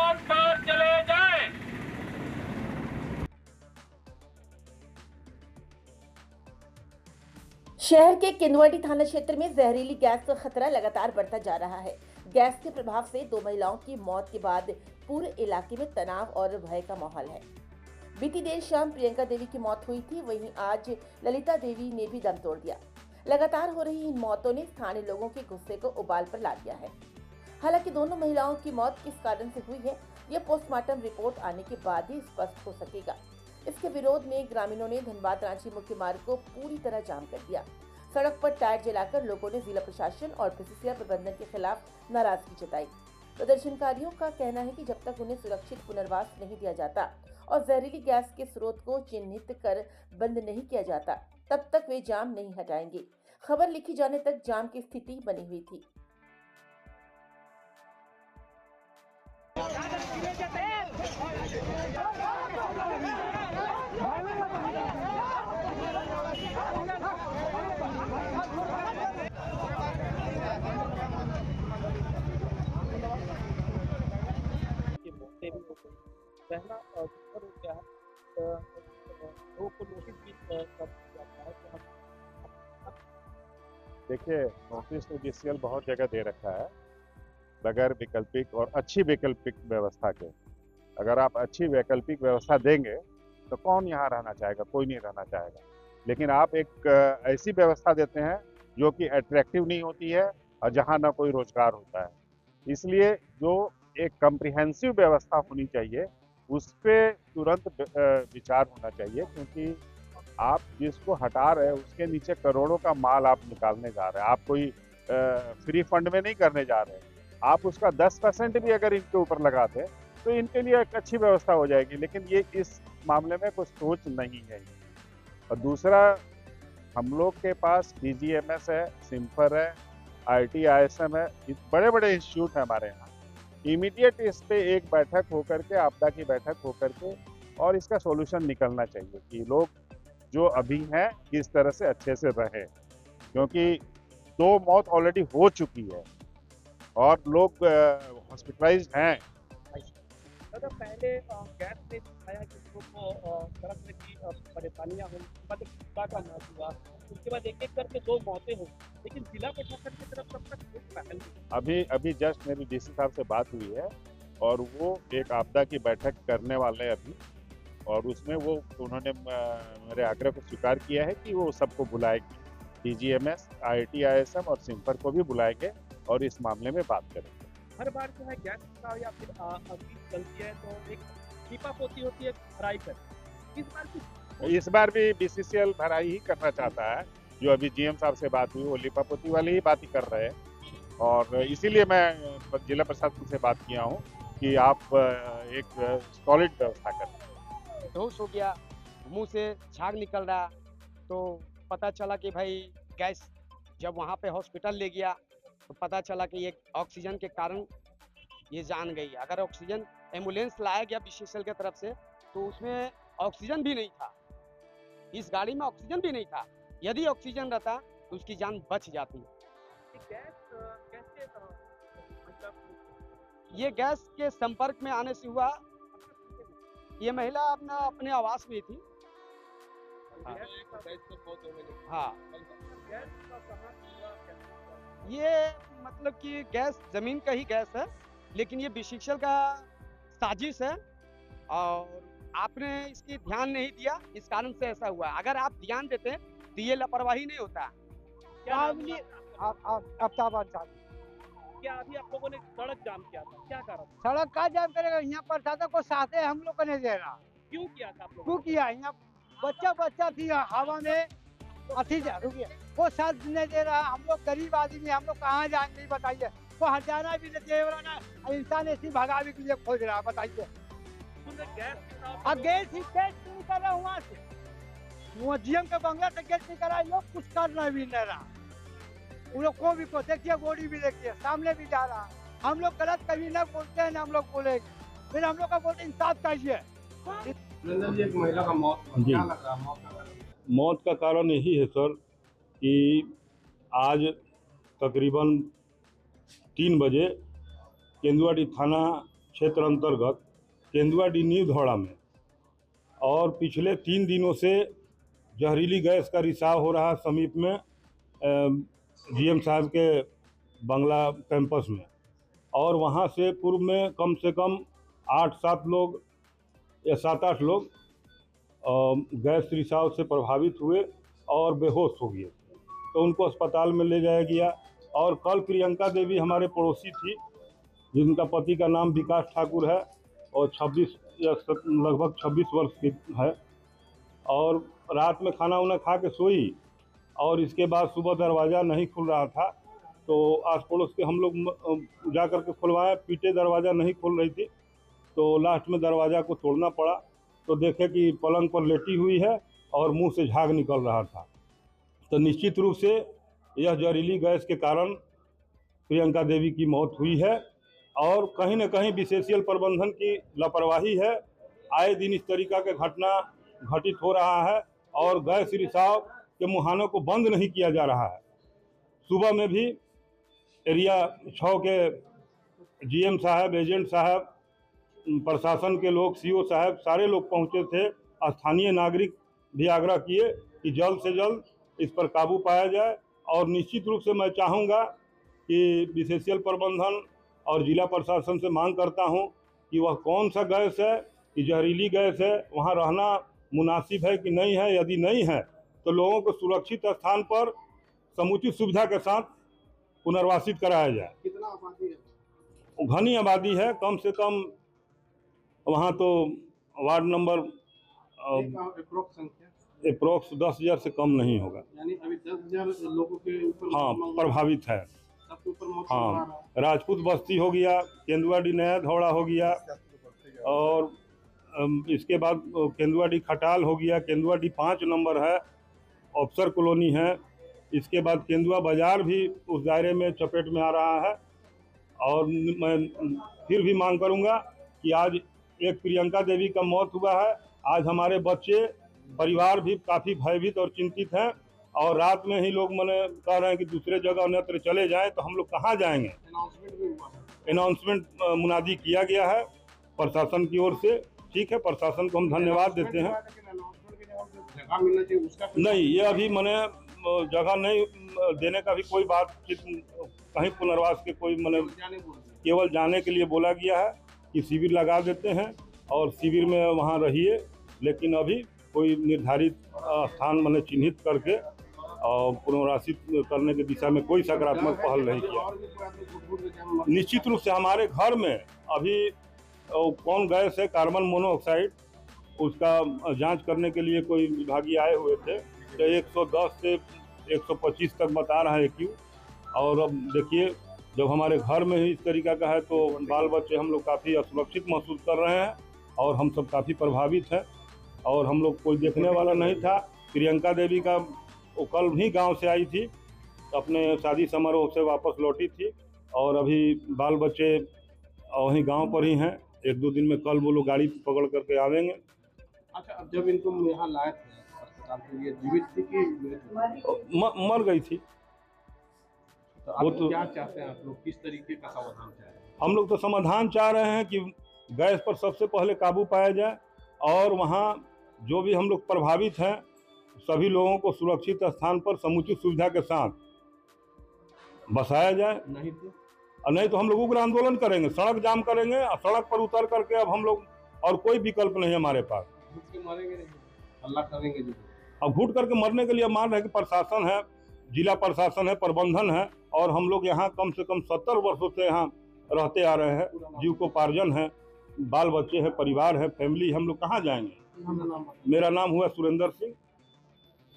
मौत पर चले जाएं। शहर के किंदवाड़ी थाना क्षेत्र में जहरीली गैस का खतरा लगातार बढ़ता जा रहा है। गैस के प्रभाव से 2 महिलाओं की मौत के बाद पूरे इलाके में तनाव और भय का माहौल है। बीती देर शाम प्रियंका देवी की मौत हुई थी, वहीं आज ललिता देवी ने भी दम तोड़ दिया। लगातार हो रही इन मौतों ने स्थानीय लोगों के गुस्से को उबाल पर ला दिया है। हालांकि दोनों महिलाओं की मौत किस कारण से हुई है, यह पोस्टमार्टम रिपोर्ट आने के बाद ही स्पष्ट हो सकेगा। इसके विरोध में ग्रामीणों ने धनबाद रांची मुख्य मार्ग को पूरी तरह जाम कर दिया। सड़क पर टायर जलाकर लोगों ने जिला प्रशासन और बीसीसीआई प्रबंधन के खिलाफ नाराजगी जताई। प्रदर्शनकारियों का कहना है कि जब तक उन्हें सुरक्षित पुनर्वास नहीं दिया जाता और जहरीली गैस के स्रोत को चिन्हित कर बंद नहीं किया जाता, तब तक वे जाम नहीं हटाएंगे। खबर लिखी जाने तक जाम की स्थिति बनी हुई थी। मौतें भी हो गई, पहला दूसरा हो गया है लोगों को नोटिस भी कर दिया जाता है कि हम देखिए, नोटिस तो जीसीएल बहुत जगह दे रखा है बगैर वैकल्पिक और अच्छी वैकल्पिक व्यवस्था के। अगर आप अच्छी वैकल्पिक व्यवस्था देंगे तो कौन यहाँ रहना चाहेगा? कोई नहीं रहना चाहेगा। लेकिन आप एक ऐसी व्यवस्था देते हैं जो कि अट्रैक्टिव नहीं होती है और जहाँ ना कोई रोजगार होता है। इसलिए जो एक कम्प्रिहेंसिव व्यवस्था होनी चाहिए उस पर तुरंत विचार होना चाहिए, क्योंकि आप जिसको हटा रहे हैं उसके नीचे करोड़ों का माल आप निकालने जा रहे हैं। आप कोई फ्री फंड में नहीं करने जा रहे हैं। आप उसका 10% भी अगर इनके ऊपर लगाते तो इनके लिए एक अच्छी व्यवस्था हो जाएगी, लेकिन ये इस मामले में कुछ सोच नहीं है। और दूसरा, हम लोग के पास डीजीएमएस है, सिम्फर है, ITISM है, बड़े बड़े इंस्टीट्यूट है हमारे यहाँ। इमीडिएट इस पे एक बैठक होकर के, आपदा की बैठक होकर के, और इसका सॉल्यूशन निकलना चाहिए कि लोग जो अभी हैं किस तरह से अच्छे से रहे, क्योंकि 2 मौत ऑलरेडी हो चुकी है और लोग हॉस्पिटलाइज्ड हैं। दादा पहले गैस ने दिखाया कि लोगों को सड़क में की परेशानियाँ हुई, उसके बाद एक का मौत हुआ, उसके बाद एक एक करके 2 मौतें हुई, लेकिन जिला प्रशासन की तरफ तब तक कुछ पहल नहीं। अभी जस्ट मेरी डीसी साहब से बात हुई है और वो एक आपदा की बैठक करने वाले हैं अभी, और उसमें वो उन्होंने मेरे आग्रह को स्वीकार किया है कि वो सबको बुलाएगी। डीजीएमएस, ITISM और सिम्फर को भी बुलाएंगे और इस मामले में बात करेंगे। हर बार जो है गैस का या फिर अग्नि चलती है तो एक लीपापोती होती है भराई कर। इस बार भी BCCL भराई ही करना चाहता है। जो अभी GM साहब से बात हुई वो लीपापोती वाली ही बात ही कर रहे हैं, और इसीलिए मैं जिला प्रशासन से बात किया हूँ कि आप एक सॉलिड व्यवस्था करें। बेहोश हो गया, मुंह से झाग निकल रहा, तो पता चला कि भाई गैस, जब वहाँ पे हॉस्पिटल ले गया तो पता चला कि ये ऑक्सीजन के कारण ये जान गई। अगर ऑक्सीजन एम्बुलेंस लाया गया BCCL की तरफ से तो उसमें ऑक्सीजन भी नहीं था, इस गाड़ी में ऑक्सीजन भी नहीं था। यदि ऑक्सीजन रहता तो उसकी जान बच जाती। ये गैस के संपर्क में आने से हुआ। ये महिला अपने आवास में थी। हाँ, ये मतलब कि गैस जमीन का ही गैस है, लेकिन ये BCCL का साजिश है और आपने इसकी ध्यान नहीं दिया, इस कारण से ऐसा हुआ। अगर आप ध्यान देते तो ये लापरवाही नहीं होता। क्या अभी आप लोगों ने सड़क जाम किया था, क्या कारण? सड़क का जाम करेगा? यहाँ प्रशासन को साथे हम लोग को नहीं दे रहा। क्यों किया था आप लोगों क्यों किया? यहाँ बच्चा थी हवा में रुकिए, वो साथ नहीं दे रहा। हम लोग गरीब आदमी, हम लोग कहाँ जाएंगे बताइए? वो हटाना भी नहीं दे रहा ना, इंसान ऐसी भगावे के लिए खोज रहा। बताइए, गैस निकल रहा वहाँ से, वो GM का बंगला से गैस निकल रहा, लोग कुछ करना भी नहीं रहा। उन लोग को भी को देखिए, बॉडी भी देखिए, सामने भी जा रहा। हम लोग गलत कभी न बोलते हैं, न हम लोग बोलेंगे, फिर हम लोग का बोलते इंसाफ चाहिए। एक महिला का मौत, क्या लग रहा है मौत का कारण? मौत का कारण यही है सर कि आज तकरीबन 3 बजे केंदुआड़ी थाना क्षेत्र अंतर्गत केंदुआडीह न्यू धौड़ा में, और पिछले 3 दिनों से जहरीली गैस का रिसाव हो रहा है समीप में जीएम साहब के बंगला कैंपस में। और वहाँ से पूर्व में कम से कम 8-7 लोग या 7-8 लोग गैस रिसाव से प्रभावित हुए और बेहोश हो गए, तो उनको अस्पताल में ले जाया गया। और कल प्रियंका देवी हमारे पड़ोसी थी, जिनका पति का नाम विकास ठाकुर है और लगभग 26 वर्ष की है, और रात में खाना वाना खा के सोई, और इसके बाद सुबह दरवाज़ा नहीं खुल रहा था, तो आस पड़ोस के हम लोग जा कर के खुलवाए, पीटे दरवाज़ा नहीं खुल रही थी, तो लास्ट में दरवाज़ा को तोड़ना पड़ा, तो देखे कि पलंग पर लेटी हुई है और मुंह से झाग निकल रहा था। तो निश्चित रूप से यह जहरीली गैस के कारण प्रियंका देवी की मौत हुई है, और कहीं न कहीं बीसीसीएल प्रबंधन की लापरवाही है। आए दिन इस तरीका के घटना घटित हो रहा है और गैस रिसाव के मुहानों को बंद नहीं किया जा रहा है। सुबह में भी एरिया 6 के जीएम साहब, एजेंट साहब, प्रशासन के लोग, सीओ साहब, सारे लोग पहुंचे थे। स्थानीय नागरिक भी आग्रह किए कि जल्द से जल्द इस पर काबू पाया जाए, और निश्चित रूप से मैं चाहूँगा कि बीसीसीएल प्रबंधन और जिला प्रशासन से मांग करता हूं कि वह कौन सा गैस है, कि जहरीली गैस है, वहां रहना मुनासिब है कि नहीं है। यदि नहीं है तो लोगों को सुरक्षित स्थान पर समुचित सुविधा के साथ पुनर्वासित कराया जाए। कितना आबादी है? घनी आबादी है, कम से कम वहाँ तो वार्ड नंबर अप्रोक्स संख्या अप्रोक्स 10,000 से कम नहीं होगा। यानी अभी 10,000 लोगों के ऊपर हाँ, प्रभावित है। सबके ऊपर मौत हाँ, राजपूत बस्ती हो गया, केंदुआडीह नया धौड़ा हो गया, और इसके बाद केंदुआडीह खटाल हो गया, केंदुआडीह 5 नंबर है, अफसर कॉलोनी है, इसके बाद केंदुआ बाजार भी उस दायरे में चपेट में आ रहा है। और मैं फिर भी मांग करूंगा कि आज एक प्रियंका देवी का मौत हुआ है, आज हमारे बच्चे परिवार भी काफ़ी भयभीत और चिंतित हैं, और रात में ही लोग मने कह रहे हैं कि दूसरे जगह अन्यत्र चले जाएं, तो हम लोग कहाँ जाएंगे। अनाउंसमेंट भी हुआ है, अनाउंसमेंट मुनादी किया गया है प्रशासन की ओर से। ठीक है, प्रशासन को हम धन्यवाद देते हैं। जगह मिलना चाहिए उसका नहीं, ये अभी मने जगह नहीं देने का भी कोई बातचीत, कहीं पुनर्वास के कोई मने केवल जाने के लिए बोला गया है कि शिविर लगा देते हैं और शिविर में वहाँ रहिए, लेकिन अभी कोई निर्धारित स्थान मैंने चिन्हित करके और पुनर्वासित करने की दिशा में कोई सकारात्मक पहल नहीं किया। निश्चित रूप से हमारे घर में अभी कौन गैस है, कार्बन मोनोऑक्साइड, उसका जांच करने के लिए कोई विभागीय आए हुए थे, तो 110 से 125 तक बता रहा है क्यों। और अब देखिए, जब हमारे घर में ही इस तरीका का है तो बाल बच्चे हम लोग काफ़ी असुरक्षित महसूस कर रहे हैं, और हम सब काफ़ी प्रभावित हैं, और हम लोग कोई देखने वाला नहीं था। प्रियंका देवी का वो कल ही गांव से आई थी, अपने शादी समारोह से वापस लौटी थी, और अभी बाल बच्चे वहीं गांव पर ही हैं। 1-2 दिन में कल वो लोग गाड़ी पकड़ करके आवेंगे। अच्छा, अब जब इनको यहाँ लाए थे अस्पताल के लिए, जीवित थी कि मर गई थी? तो आप क्या चाहते हैं, आप लोग किस तरीके का समाधान चाह रहे हैं? हम लोग तो समाधान चाह रहे हैं कि गैस पर सबसे पहले काबू पाया जाए, और वहाँ जो भी हम लोग प्रभावित हैं सभी लोगों को सुरक्षित स्थान पर समुचित सुविधा के साथ बसाया जाए। नहीं तो हम लोग उग्र आंदोलन करेंगे, सड़क जाम करेंगे, और सड़क पर उतर करके अब हम लोग, और कोई विकल्प नहीं है हमारे पास। घुट के मरेंगे नहीं, हल्ला करेंगे जी। अब घुट करके मरने के लिए मान रहे कि प्रशासन है, जिला प्रशासन है, प्रबंधन है, और हम लोग यहाँ कम से कम 70 वर्षों से यहाँ रहते आ रहे हैं, जीविकोपार्जन है, बाल बच्चे हैं, परिवार है, फैमिली, हम लोग कहाँ जाएंगे। मेरा नाम हुआ सुरेंद्र सिंह।